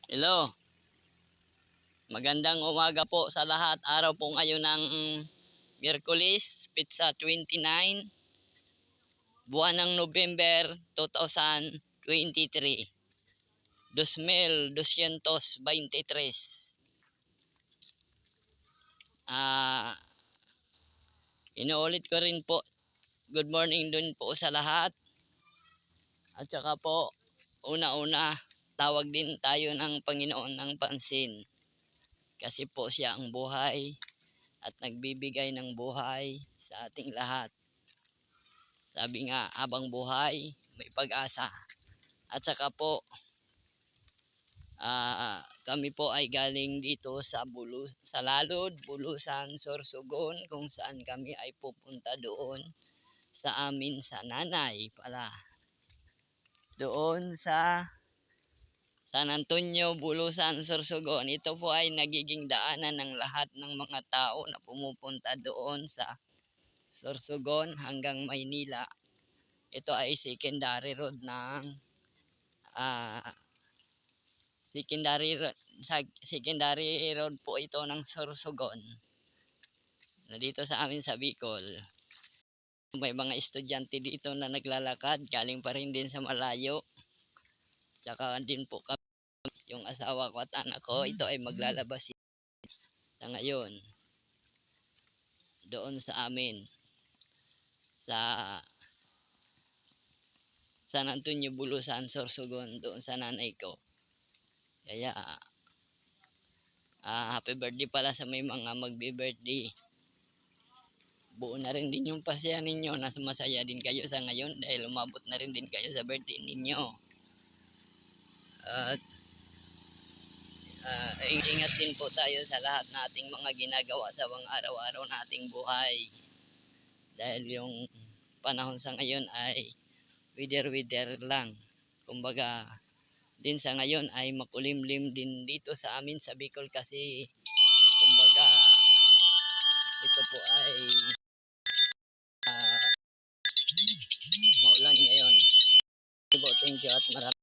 Hello, magandang umaga po sa lahat. Araw po ngayon ng Miyerkules, Pitsa 29, buwan ng November 2023, 2223. Inuulit ko rin po, good morning dun po sa lahat. At saka po, una-una, tawag din tayo ng Panginoon ng pansin. Kasi po siya ang buhay at nagbibigay ng buhay sa ating lahat. Sabi nga, habang buhay, may pag-asa. At saka po, kami po ay galing dito sa Lalod, Bulusan, Sorsogon, kung saan kami ay pupunta doon sa amin sa nanay pala. Doon sa San Antonio, Bulusan, Sorsogon. Ito po ay nagiging daanan ng lahat ng mga tao na pumupunta doon sa Sorsogon hanggang Maynila. Ito ay secondary road ng secondary road po ito ng Sorsogon na dito sa amin sa Bicol. May mga estudyante dito na naglalakad, galing pa rin din sa malayo. Tsaka din po kami, yung asawa ko at anak ko, ito ay maglalabas sa ngayon doon sa amin sa San Antonio, Bulusan, Sorsogon, doon sa nanay ko. Kaya happy birthday pala sa may mga magbe-birthday. Buo na rin din yung pasaya ninyo, na masaya din kayo sa ngayon dahil umabot na rin din kayo sa birthday ninyo. At ingat din po tayo sa lahat nating mga ginagawa sa mga araw-araw nating buhay. Dahil yung panahon sa ngayon ay wither lang. Kumbaga, din sa ngayon ay makulimlim din dito sa amin sa Bicol kasi kumbaga ito po ay maulan ngayon. Thank you at marami.